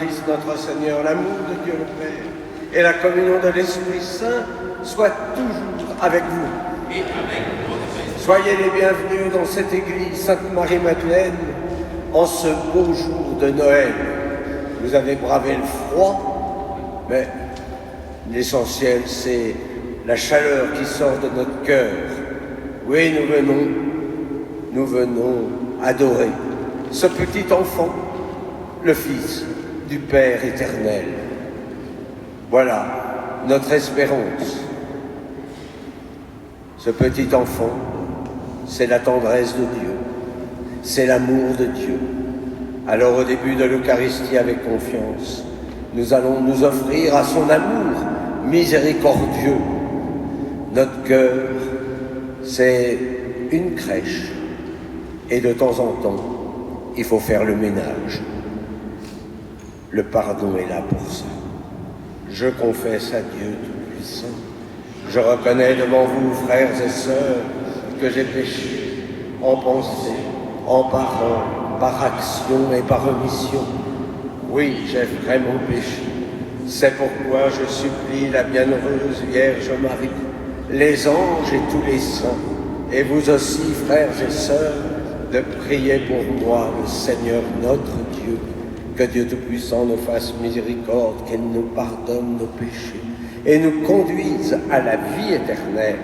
Christ notre Seigneur, l'amour de Dieu le Père et la communion de l'Esprit Saint soient toujours avec vous. Soyez les bienvenus dans cette église Sainte-Marie-Madeleine en ce beau jour de Noël. Vous avez bravé le froid, mais l'essentiel, c'est la chaleur qui sort de notre cœur. Oui, nous venons adorer ce petit enfant, le Fils du Père éternel. Voilà notre espérance. Ce petit enfant, c'est la tendresse de Dieu, c'est l'amour de Dieu. Alors au début de l'Eucharistie, avec confiance, nous allons nous offrir à son amour miséricordieux. Notre cœur, c'est une crèche, et de temps en temps, il faut faire le ménage. Le pardon est là pour ça. Je confesse à Dieu Tout-Puissant. Je reconnais devant vous, frères et sœurs, que j'ai péché en pensée, en parole, par action et par omission. Oui, j'ai vraiment péché. C'est pourquoi je supplie la bienheureuse Vierge Marie, les anges et tous les saints, et vous aussi, frères et sœurs, de prier pour moi, le Seigneur notre Dieu, que Dieu Tout-Puissant nous fasse miséricorde, qu'il nous pardonne nos péchés et nous conduise à la vie éternelle.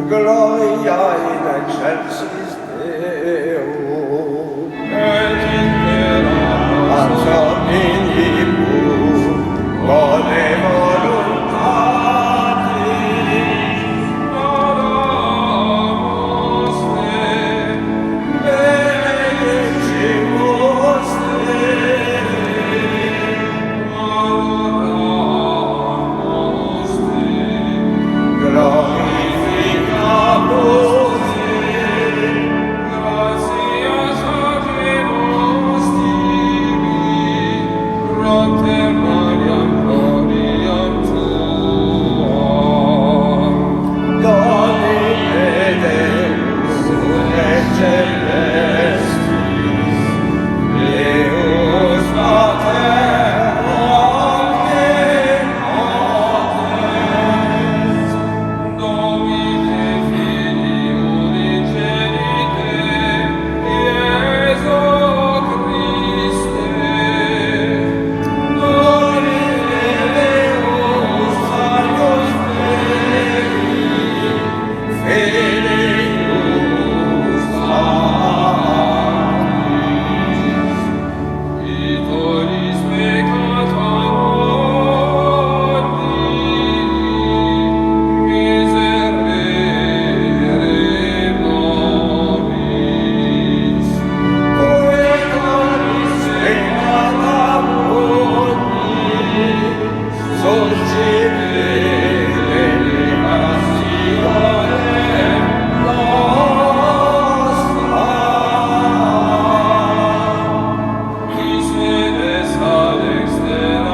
Gloria in excelsis Deo, et in terra ad minimum, bone voluntatis, adoramus te, benedicimus te, adoramus te, glorificamus te, gratias agimus tibi, prote Mariam gloriam tuam. Domine Deus, Rege celestis, Deus Pater omnipotens, Domine Filii unigenite, Iesu Christe, Domine Deus alius Dei, Filius Sanctis, Vitoris peccata mundi, miserere nobis. Vitoris peccata mundi, solcite elevationem nostra. Qui sedes ad exterra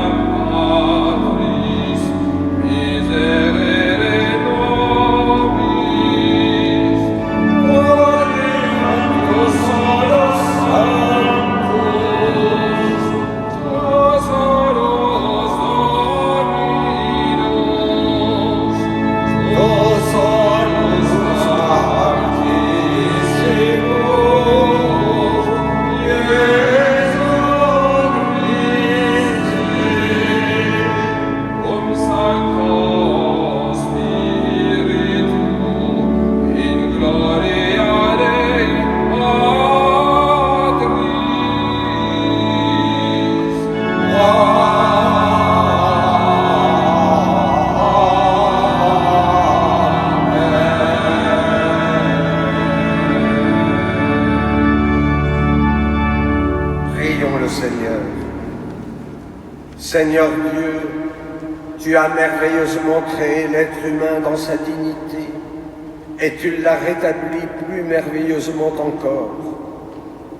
Seigneur Dieu, tu as merveilleusement créé l'être humain dans sa dignité et tu l'as rétabli plus merveilleusement encore.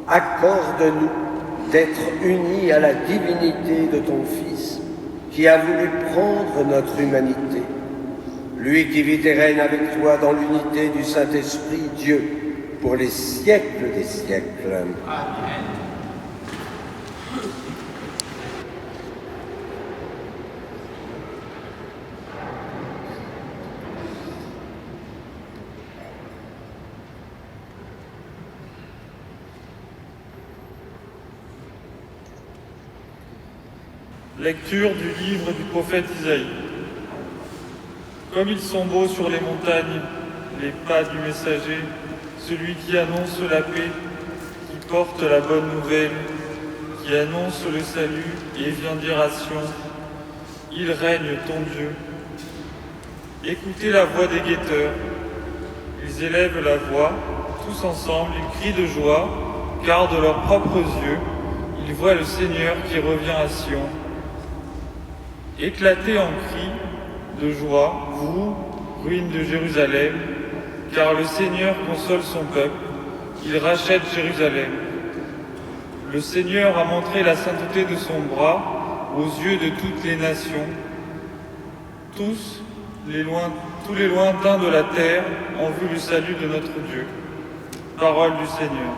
Accorde-nous d'être unis à la divinité de ton Fils, qui a voulu prendre notre humanité. Lui qui vit et règne avec toi dans l'unité du Saint-Esprit, Dieu, pour les siècles des siècles. Amen. Lecture du livre du prophète Isaïe. Comme ils sont beaux sur les montagnes, les pas du messager, celui qui annonce la paix, qui porte la bonne nouvelle, qui annonce le salut et vient dire à Sion, il règne ton Dieu. Écoutez la voix des guetteurs. Ils élèvent la voix, tous ensemble, ils crient de joie, car de leurs propres yeux, ils voient le Seigneur qui revient à Sion. Éclatez en cris de joie, vous, ruines de Jérusalem, car le Seigneur console son peuple, il rachète Jérusalem. Le Seigneur a montré la sainteté de son bras aux yeux de toutes les nations. Tous les lointains de la terre ont vu le salut de notre Dieu. Parole du Seigneur.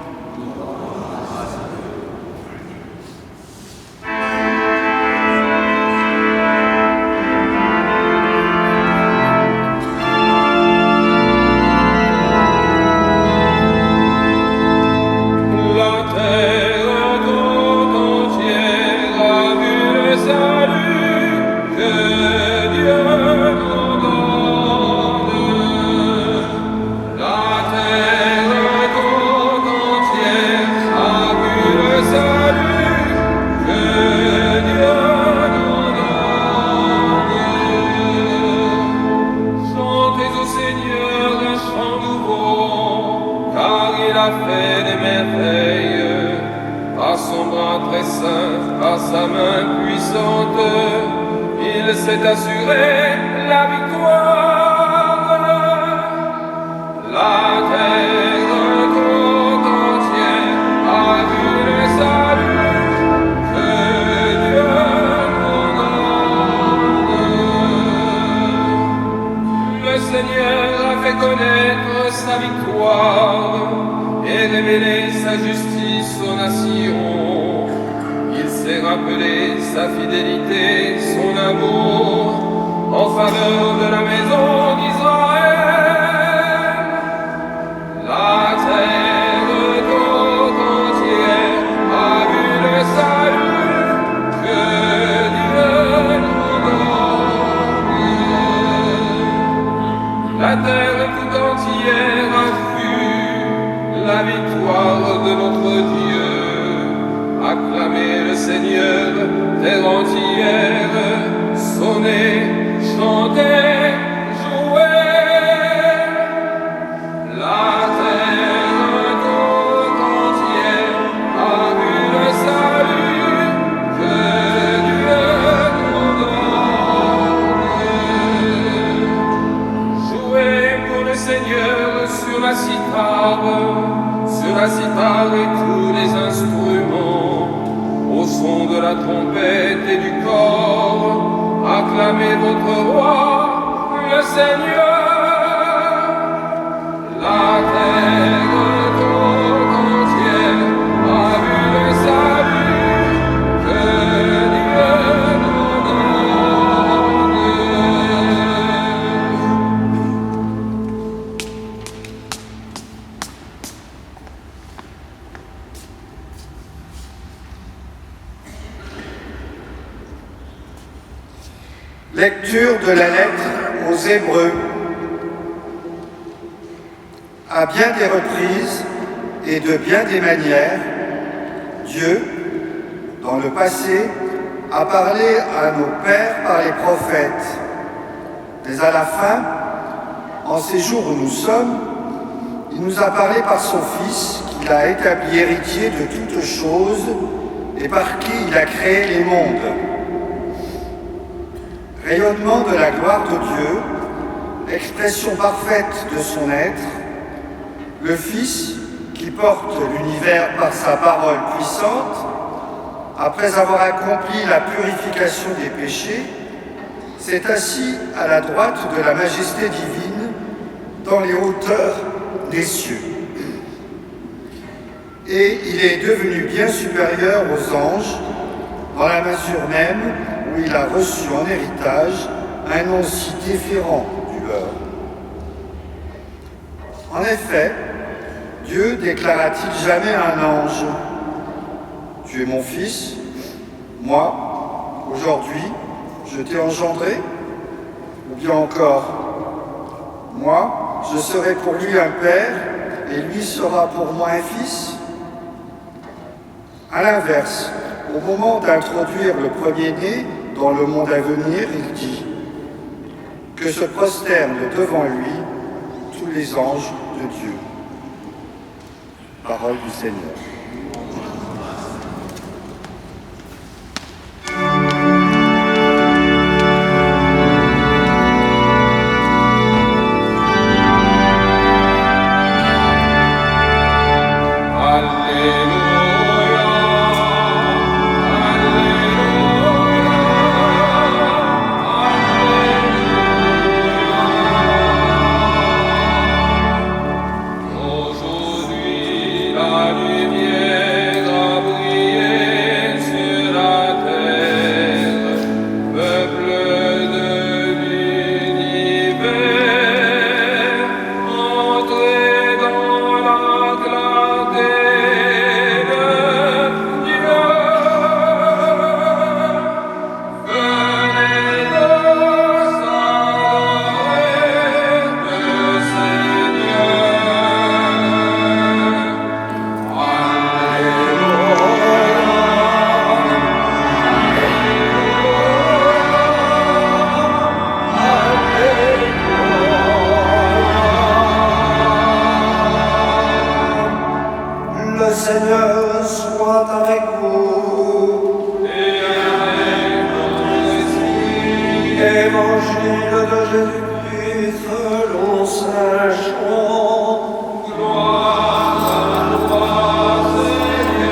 Lecture de la lettre aux Hébreux. À bien des reprises et de bien des manières, Dieu, dans le passé, a parlé à nos pères par les prophètes. Mais à la fin, en ces jours où nous sommes, il nous a parlé par son Fils, qu'il a établi héritier de toutes choses et par qui il a créé les mondes. rayonnement de la gloire de Dieu, expression parfaite de son être, le Fils qui porte l'univers par sa parole puissante, après avoir accompli la purification des péchés, s'est assis à la droite de la majesté divine dans les hauteurs des cieux. Et il est devenu bien supérieur aux anges, dans la mesure même où il a reçu en héritage un nom si différent du leur. En effet, Dieu déclara-t-il jamais à un ange « Tu es mon fils, moi, aujourd'hui, je t'ai engendré » ou bien encore « Moi, je serai pour lui un père et lui sera pour moi un fils » À l'inverse, au moment d'introduire le premier-né dans le monde à venir, il dit que se prosternent devant lui tous les anges de Dieu. Parole du Seigneur. Le Seigneur soit avec vous. Et avec votre esprit. Évangile de Jésus-Christ selon saint Jean. Gloire à toi, Seigneur.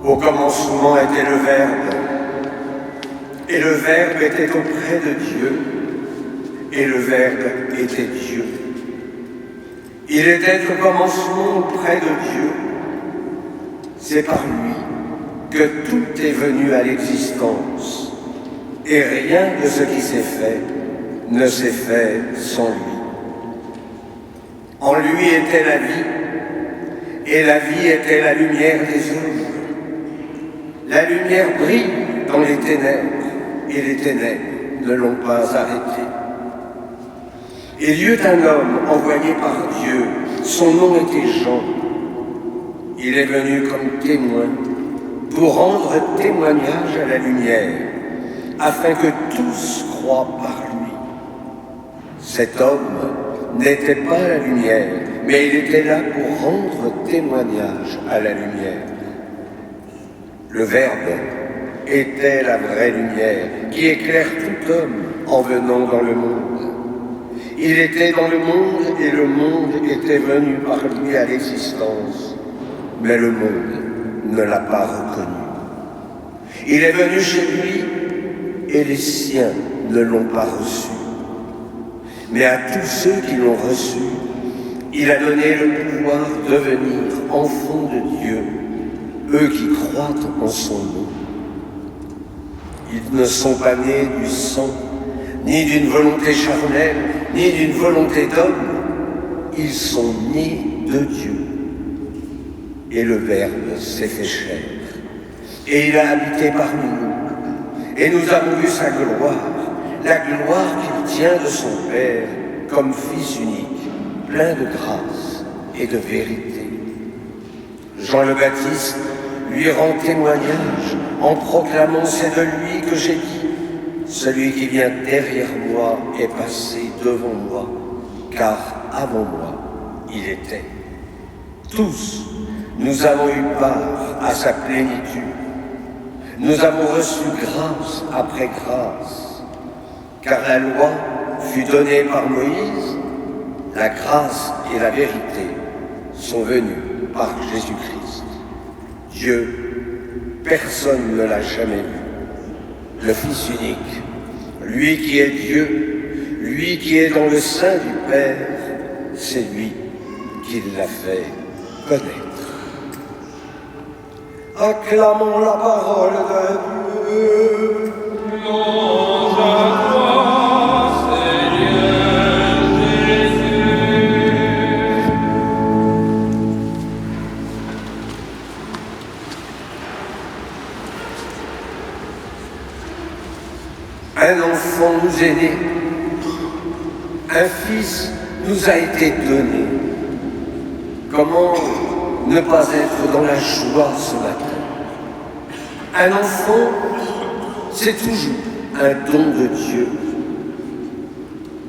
Au commencement était le Verbe, et le Verbe était auprès de Dieu, et le Verbe était Dieu. Il était au commencement auprès de Dieu. C'est par lui que tout est venu à l'existence, et rien de ce qui s'est fait ne s'est fait sans lui. En lui était la vie, et la vie était la lumière des hommes. La lumière brille dans les ténèbres, et les ténèbres ne l'ont pas arrêté. Il y eut un homme envoyé par Dieu, son nom était Jean. Il est venu comme témoin pour rendre témoignage à la lumière, afin que tous croient par lui. Cet homme n'était pas la lumière, mais il était là pour rendre témoignage à la lumière. Le Verbe était la vraie lumière qui éclaire tout homme en venant dans le monde. Il était dans le monde et le monde était venu par lui à l'existence, mais le monde ne l'a pas reconnu. Il est venu chez lui et les siens ne l'ont pas reçu. Mais à tous ceux qui l'ont reçu, il a donné le pouvoir de devenir enfants de Dieu, eux qui croient en son nom. Ils ne sont pas nés du sang, ni d'une volonté charnelle, ni d'une volonté d'homme. Ils sont nés de Dieu. Et le Verbe s'est fait chair. Et il a habité parmi nous. Et nous avons vu sa gloire, la gloire qu'il tient de son Père, comme Fils unique, plein de grâce et de vérité. Jean le Baptiste lui rend témoignage en proclamant « C'est de lui que j'ai dit, celui qui vient derrière moi est passé devant moi, car avant moi, il était. Tous, nous avons eu part à sa plénitude. Nous avons reçu grâce après grâce, car la loi fut donnée par Moïse, la grâce et la vérité sont venues par Jésus-Christ. Dieu, personne ne l'a jamais vu. Le Fils unique, lui qui est Dieu, lui qui est dans le sein du Père, c'est lui qui l'a fait connaître. Acclamons la parole de Dieu. Louange à toi, Seigneur Jésus. Un enfant nous est né, un fils nous a été donné. Comment ne pas être dans la joie ce matin? Un enfant, c'est toujours un don de Dieu.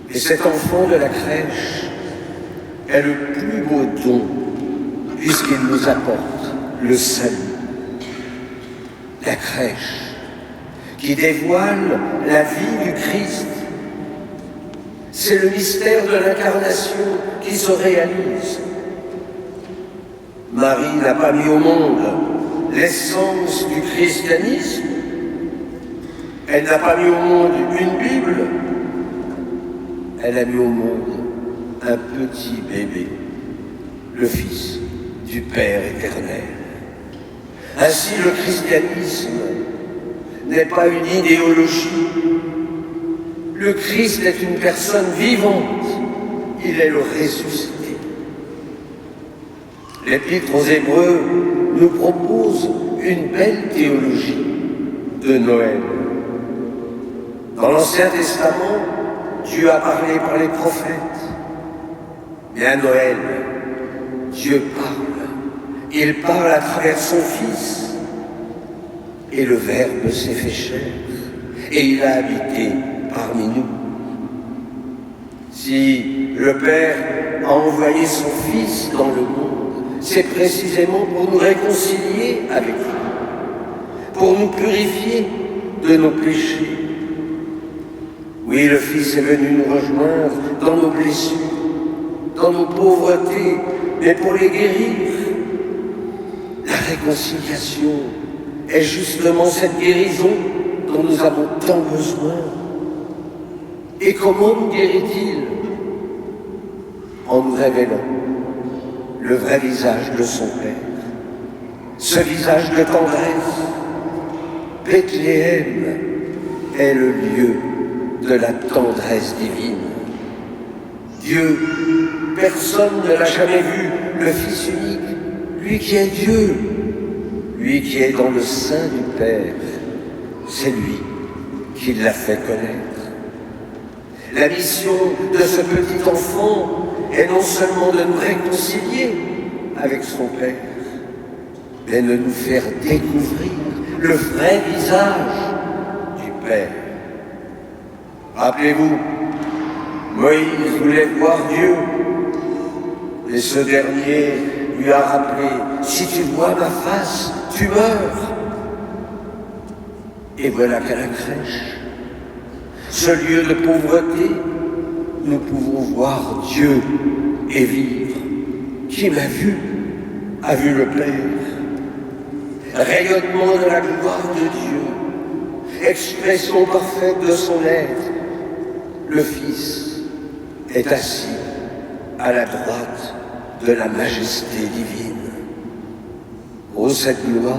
Et cet enfant de la crèche est le plus beau don, puisqu'il nous apporte le salut. La crèche, qui dévoile la vie du Christ, c'est le mystère de l'incarnation qui se réalise. Marie n'a pas mis au monde l'essence du christianisme. Elle n'a pas mis au monde une Bible. Elle a mis au monde un petit bébé, le Fils du Père éternel. Ainsi, le christianisme n'est pas une idéologie. Le Christ est une personne vivante. Il est le ressuscité. L'Épître aux Hébreux nous propose une belle théologie de Noël. Dans l'Ancien Testament, Dieu a parlé par les prophètes. Mais à Noël, Dieu parle. Il parle à travers son Fils. Et le Verbe s'est fait chair. Et il a habité parmi nous. Si le Père a envoyé son Fils dans le monde, c'est précisément pour nous réconcilier avec lui, pour nous purifier de nos péchés. Oui, le Fils est venu nous rejoindre dans nos blessures, dans nos pauvretés, mais pour les guérir. La réconciliation est justement cette guérison dont nous avons tant besoin. Et comment nous guérit-il? En nous révélant le vrai visage de son Père, ce visage de tendresse. Bethléem est le lieu de la tendresse divine. Dieu, personne ne l'a jamais vu, le Fils unique, lui qui est Dieu, lui qui est dans le sein du Père, c'est lui qui l'a fait connaître. La mission de ce petit enfant est non seulement de nous réconcilier avec son Père, mais de nous faire découvrir le vrai visage du Père. Rappelez-vous, Moïse voulait voir Dieu, et ce dernier lui a rappelé « Si tu vois ma face, tu meurs ». Et voilà qu'à la crèche, ce lieu de pauvreté, nous pouvons voir Dieu et vivre. Qui m'a vu, a vu le Père. Rayonnement de la gloire de Dieu, expression parfaite de son être, le Fils est assis à la droite de la majesté divine. Oh, cette gloire,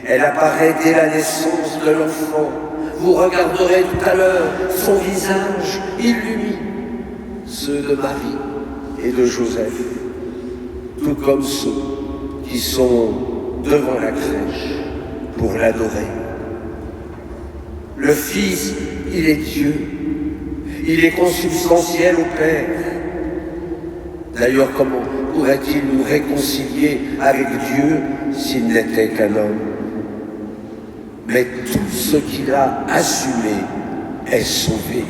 elle apparaît dès la naissance de l'enfant. Vous regarderez tout à l'heure son visage illumine ceux de Marie et de Joseph, tout comme ceux qui sont devant la crèche pour l'adorer. Le Fils, il est Dieu, il est consubstantiel au Père. D'ailleurs, comment pourrait-il nous réconcilier avec Dieu s'il n'était qu'un homme? mais tout ce qu'il a assumé est sauvé.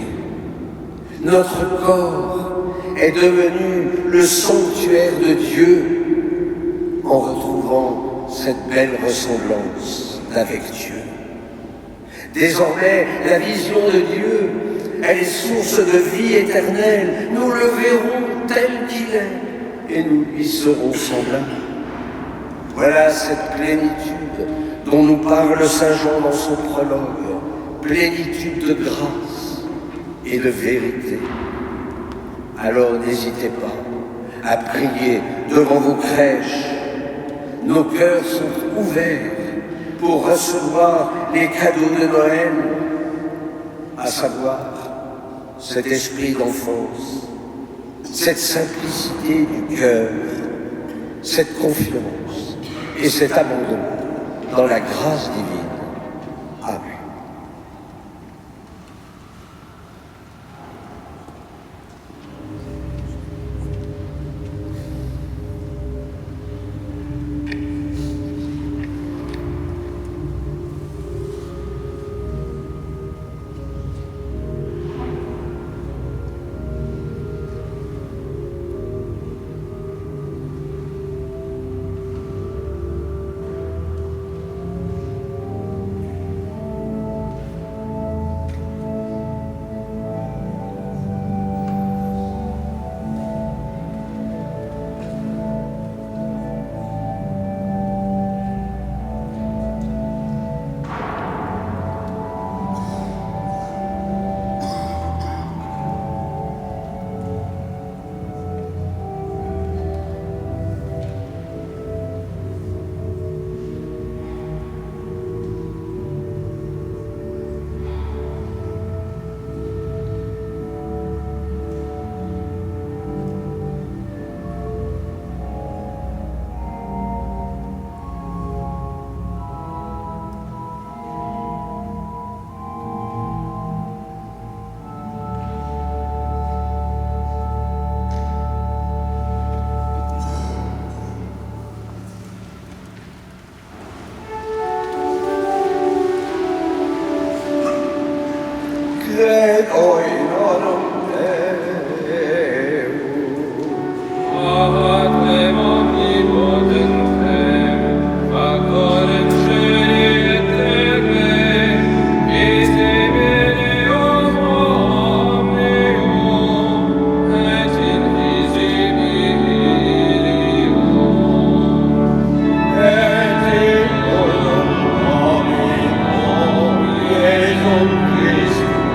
Notre corps est devenu le sanctuaire de Dieu en retrouvant cette belle ressemblance d'avec Dieu. Désormais, la vision de Dieu, elle est source de vie éternelle. Nous le verrons tel qu'il est et nous lui serons semblables. Voilà cette plénitude dont nous parle Saint Jean dans son prologue, plénitude de grâce et de vérité. Alors n'hésitez pas à prier devant vos crèches. Nos cœurs sont ouverts pour recevoir les cadeaux de Noël, à savoir cet esprit d'enfance, cette simplicité du cœur, cette confiance et cet abandon dans la grâce divine. Amen. Credo in orum Deum, Ad omnipotentem, factorem celi et terrae, visibilium omnium, et invisibilium, et in orum Domino Iesum Christum,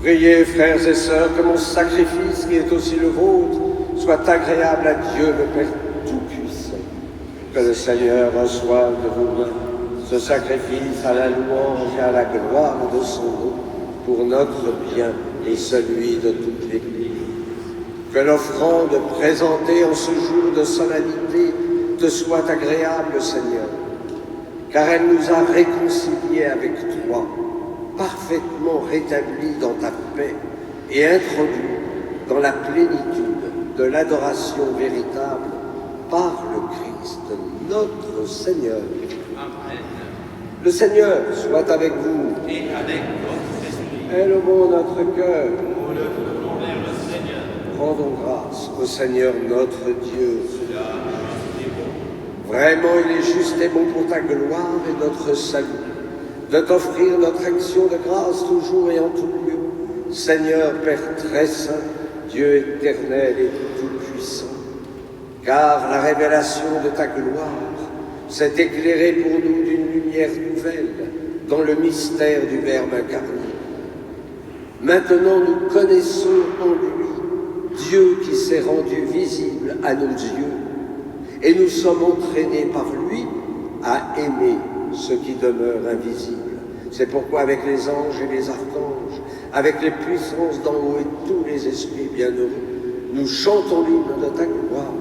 Priez, frères et sœurs, que mon sacrifice, qui est aussi le vôtre, soit agréable à Dieu, le Père Tout-Puissant. Que le Seigneur reçoive de vos mains ce sacrifice à la louange et à la gloire de son nom, pour notre bien et celui de toute l'Église. Que l'offrande présentée en ce jour de solennité te soit agréable, Seigneur, car elle nous a réconciliés avec toi, parfaitement rétablis dans ta paix et introduits dans la plénitude de l'adoration véritable par le Christ, notre Seigneur. Amen. Le Seigneur soit avec vous. Et avec votre esprit. Élevons notre cœur. Nous le voulons vers le Seigneur. Rendons grâce au Seigneur notre Dieu. Cela est juste et bon. Vraiment, il est juste et bon pour ta gloire et notre salut, de t'offrir notre action de grâce toujours et en tout lieu. Seigneur Père très saint, Dieu éternel et tout-puissant, car la révélation de ta gloire s'est éclairée pour nous d'une lumière nouvelle dans le mystère du Verbe incarné. Maintenant, nous connaissons en lui Dieu qui s'est rendu visible à nos yeux, et nous sommes entraînés par lui à aimer ce qui demeure invisible. C'est pourquoi avec les anges et les archanges, avec les puissances d'en haut et tous les esprits bienheureux, nous chantons l'hymne de ta gloire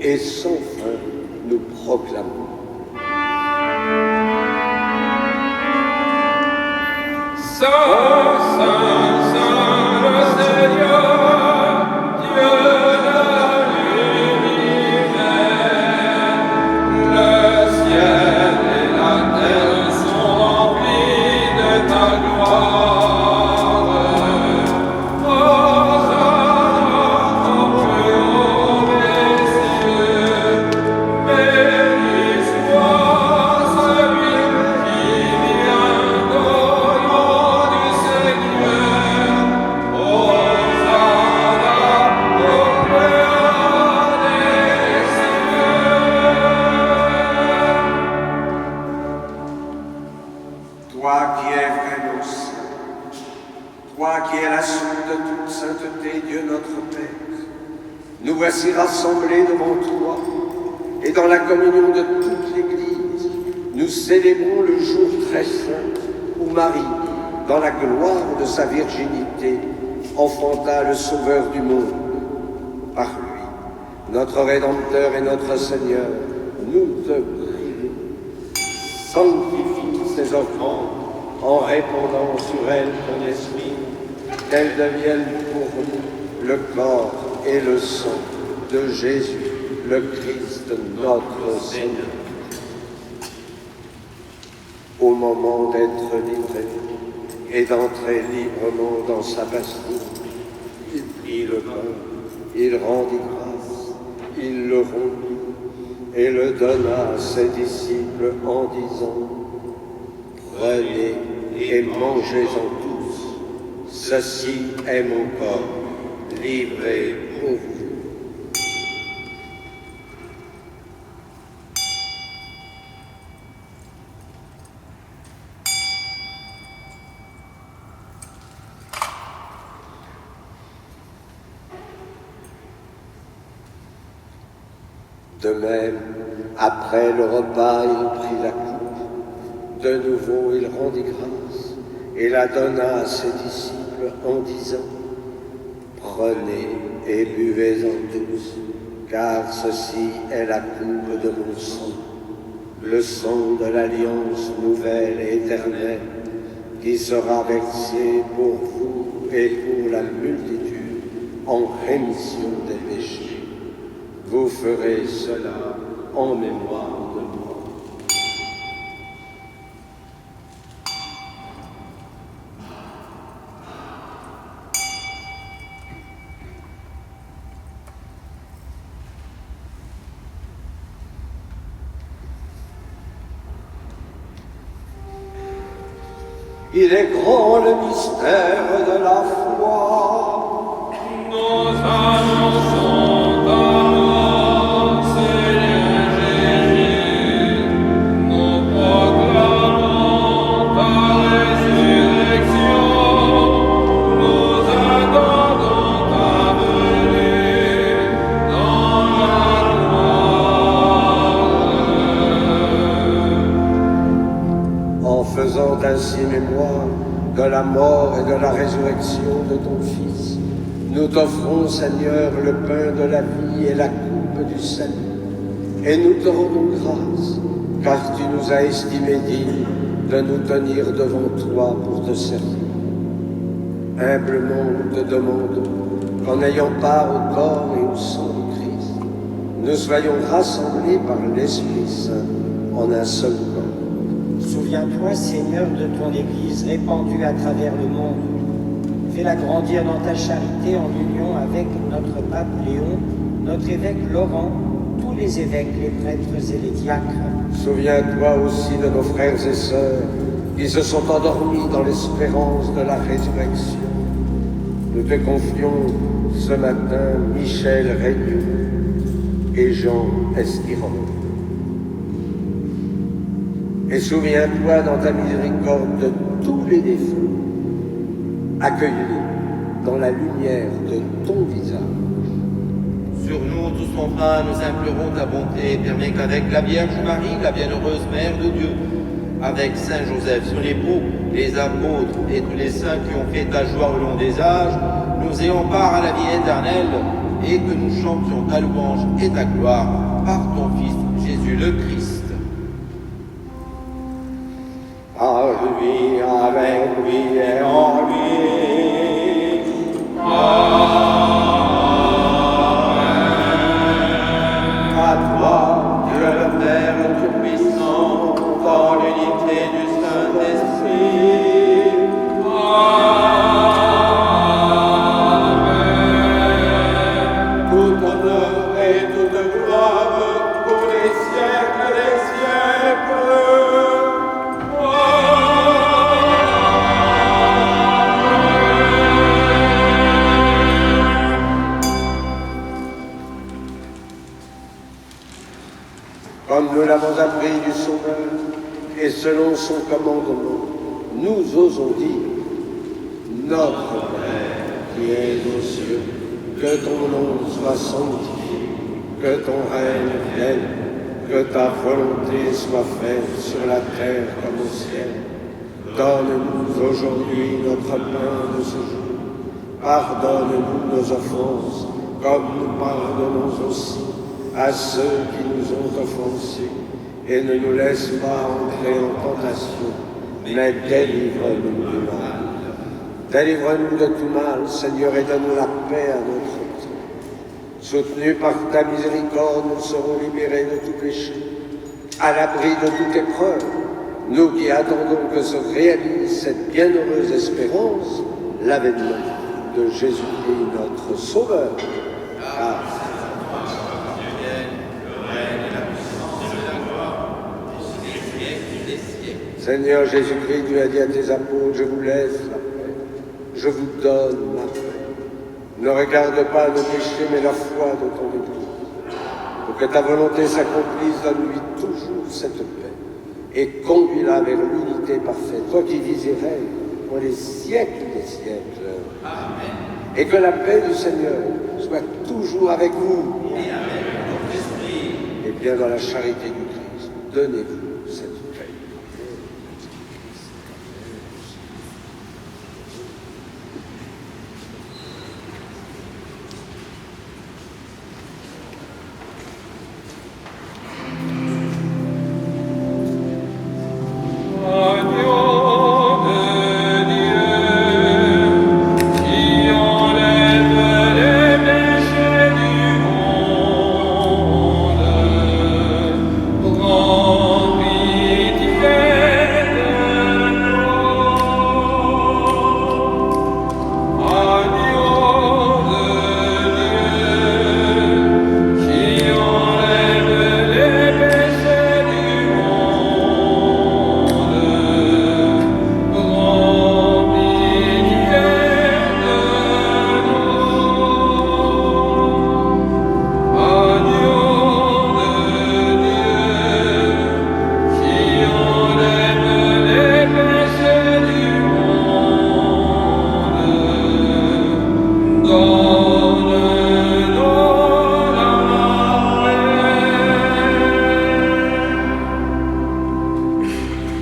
et sans fin nous proclamons. Saint, Saint, Saint, le Seigneur, Dieu de l'univers, le ciel et la terre sont remplis de ta gloire. Hosanna au plus haut des cieux, béni soit celui qui vient au nom du Seigneur. Hosanna au plus haut des cieux. Toi qui es vraiment saint, toi qui es la source de toute sainteté, Dieu notre Père, nous voici rassemblés devant toi, et dans la communion de toute l'Église, nous célébrons le jour très saint où Marie, dans la gloire de sa virginité, enfanta le Sauveur du monde. Par lui, notre Rédempteur et notre Seigneur, nous te prions. Sanctifie ces offrandes en répandant sur elles ton esprit, qu'elles deviennent pour nous le corps et le sang de Jésus, le Christ, notre Seigneur. Au moment d'être livré et d'entrer librement dans sa Bastille, il prit le pain, il rendit grâce, il le rompit et le donna à ses disciples en disant: Prenez et mangez-en tous, ceci est mon corps, livré pour vous. De même, après le repas, il prit la coupe. De nouveau, il rendit grâce et la donna à ses disciples en disant: Prenez et buvez-en tous, car ceci est la coupe de mon sang, le sang de l'alliance nouvelle et éternelle, qui sera versé pour vous et pour la multitude en rémission des péchés. Vous ferez cela en mémoire de moi. Il est grand le mystère de la foi. Nous annonçons ta mort, Seigneur Jésus. Nous proclamons ta résurrection. Nous faisant ainsi mémoire de la mort et de la résurrection de ton Fils, nous t'offrons, Seigneur, le pain de la vie et la coupe du salut. Et nous te rendons grâce, car tu nous as estimés dignes de nous tenir devant toi pour te servir. Humblement, nous te demandons qu'en ayant part au corps et au sang du Christ, nous soyons rassemblés par l'Esprit Saint en un seul corps. Souviens-toi, Seigneur, de ton Église répandue à travers le monde. Fais-la grandir dans ta charité en union avec notre pape Léon, notre évêque Laurent, tous les évêques, les prêtres et les diacres. Souviens-toi aussi de nos frères et sœurs qui se sont endormis dans l'espérance de la résurrection. Nous te confions ce matin Michel Régneux et Jean Estirant. Et souviens-toi dans ta miséricorde de tous les défunts. Accueille-les dans la lumière de ton visage. Sur nous, tous enfin, nous implorons ta bonté et permets qu'avec la Vierge Marie, la bienheureuse Mère de Dieu, avec Saint Joseph, son époux, les apôtres et tous les saints qui ont fait ta joie au long des âges, nous ayons part à la vie éternelle et que nous chantions ta louange et ta gloire par ton Fils Jésus le Christ. Par lui, avec lui et en lui. À toi, Dieu le Père Tout-Puissant, dans l'unité du Saint-Esprit. tout honneur et toute gloire pour les siècles des siècles. Comme nous l'avons appris du Sauveur, et selon son commandement, nous osons dire, Notre Père qui es aux cieux, que ton nom soit sanctifié, que ton règne vienne, que ta volonté soit faite sur la terre comme au ciel. Donne-nous aujourd'hui notre pain de ce jour. Pardonne-nous nos offenses, comme nous pardonnons aussi à ceux qui nous ont offensés, et ne nous laisse pas entrer en tentation, mais délivre-nous du mal. Délivre-nous de tout mal, Seigneur, et donne-nous la paix à notre temps. Soutenus par ta miséricorde, nous serons libérés de tout péché, à l'abri de toute épreuve, nous qui attendons que se réalise cette bienheureuse espérance, l'avènement de Jésus-Christ, notre Sauveur. Car Seigneur Jésus-Christ, tu as dit à tes apôtres, je vous laisse la paix, je vous donne ma paix. Ne regarde pas nos péchés, mais la foi de ton Église. Pour que ta volonté s'accomplisse, donne-lui toujours cette paix et conduis-la vers l'unité parfaite, toi qui vis et règnes pour les siècles des siècles. Amen. Et que la paix du Seigneur soit toujours avec vous. Et avec votre esprit. Et bien dans la charité du Christ, donnez-vous cette paix.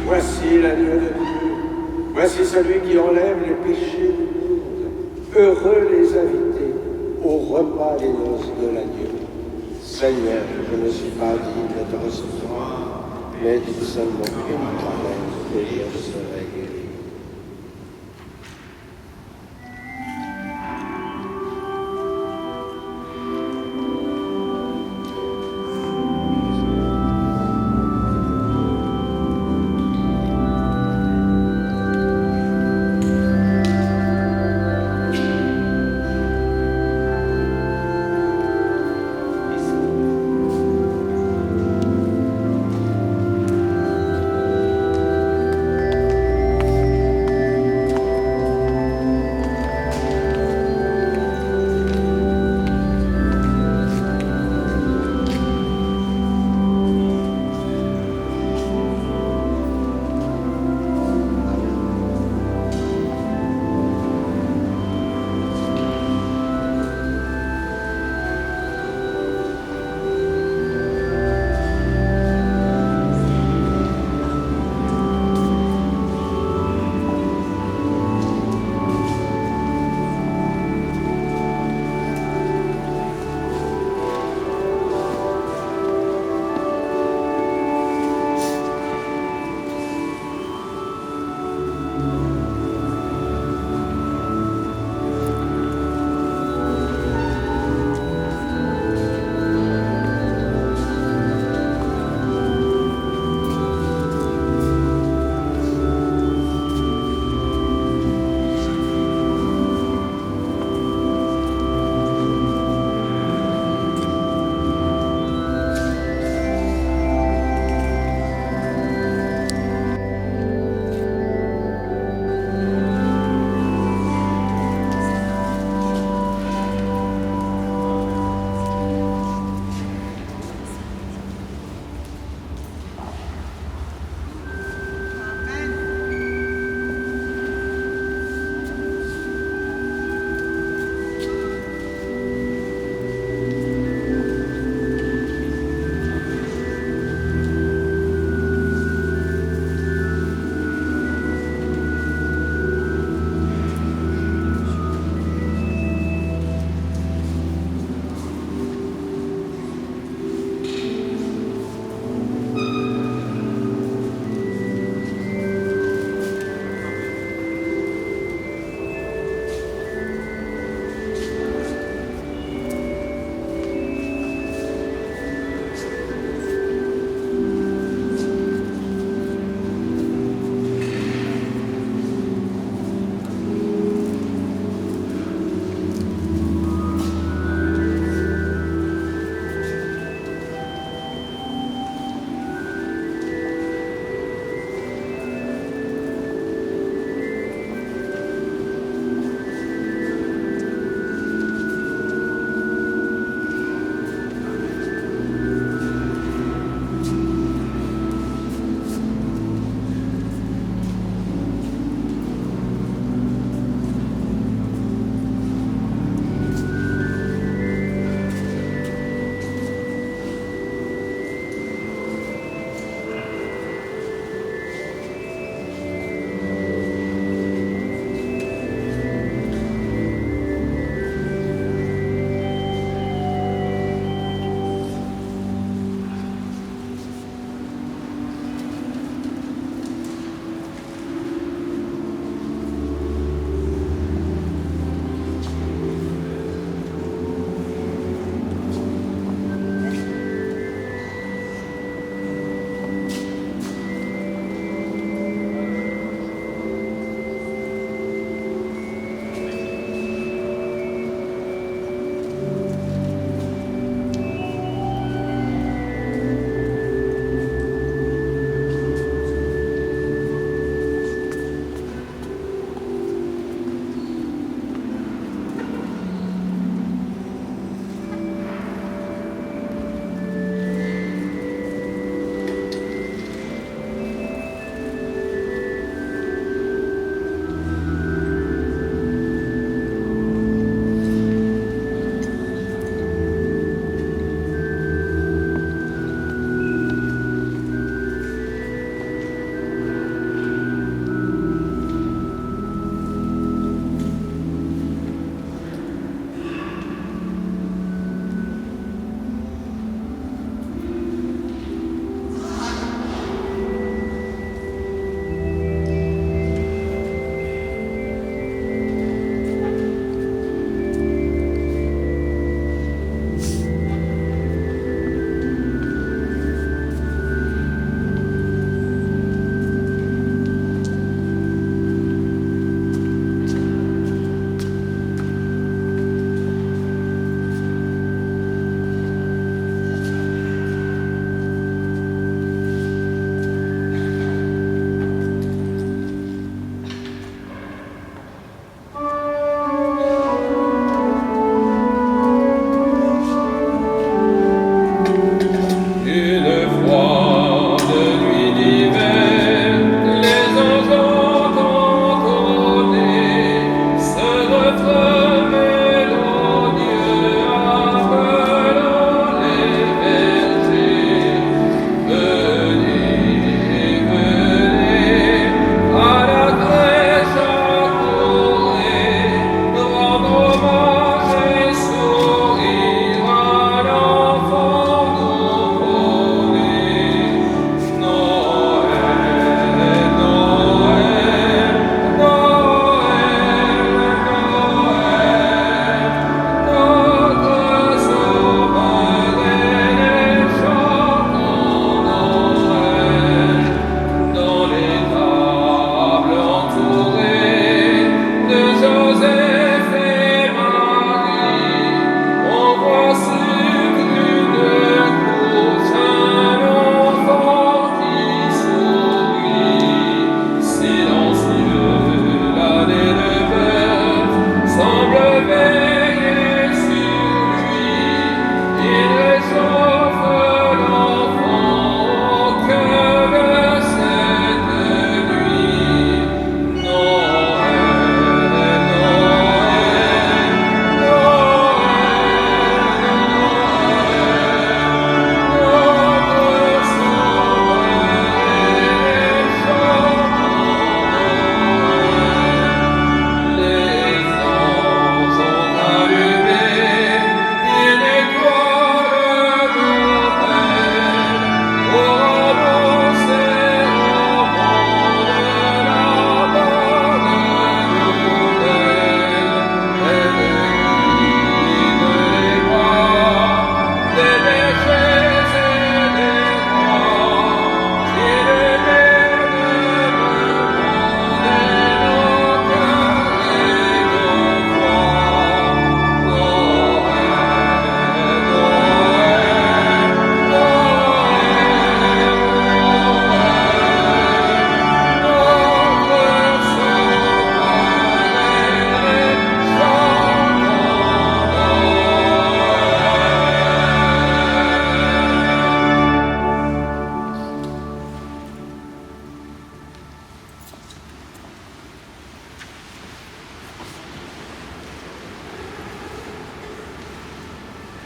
Voici l'agneau de Dieu. Voici celui qui enlève les péchés du monde. Heureux les invités au repas des noces de l'agneau. Seigneur, je ne suis pas digne de te recevoir, mais dis seulement une parole et je serai guéri.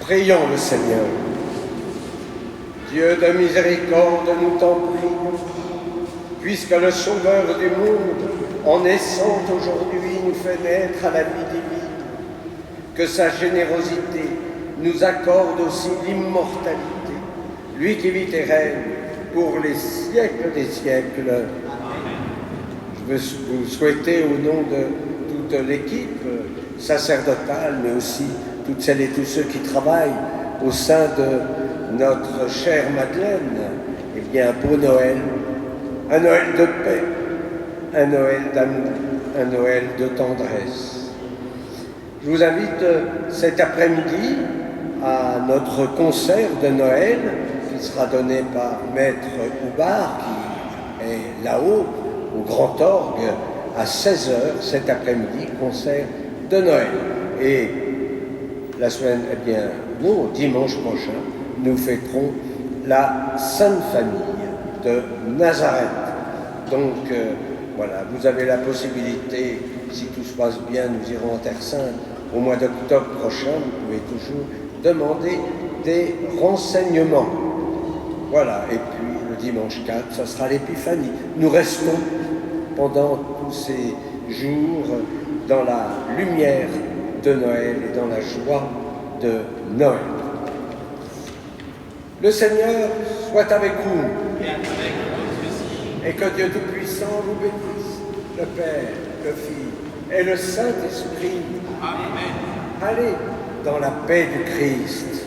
Prions le Seigneur. Dieu de miséricorde, nous t'en prions, puisque le Sauveur du monde, en naissant aujourd'hui, nous fait naître à la vie divine, que sa générosité nous accorde aussi l'immortalité, lui qui vit et règne pour les siècles des siècles. Je veux vous souhaiter au nom de toute l'équipe sacerdotale, mais aussi toutes celles et tous ceux qui travaillent au sein de notre chère Madeleine, eh bien, un beau Noël, un Noël de paix, un Noël d'amour, un Noël de tendresse. Je vous invite cet après-midi à notre concert de Noël qui sera donné par Maître Houbard, qui est là-haut, au Grand Orgue, à 16h cet après-midi, concert de Noël. Et la semaine, eh bien, non, dimanche prochain, nous fêterons la Sainte Famille de Nazareth. Donc, voilà, vous avez la possibilité, si tout se passe bien, nous irons en Terre Sainte au mois d'octobre prochain, vous pouvez toujours demander des renseignements. Voilà, et puis le dimanche 4, ça sera l'Épiphanie. Nous restons pendant tous ces jours dans la lumière de Noël et dans la joie de Noël. Le Seigneur soit avec vous. Et que Dieu Tout-Puissant vous bénisse, le Père, le Fils et le Saint-Esprit. Amen. Allez dans la paix du Christ.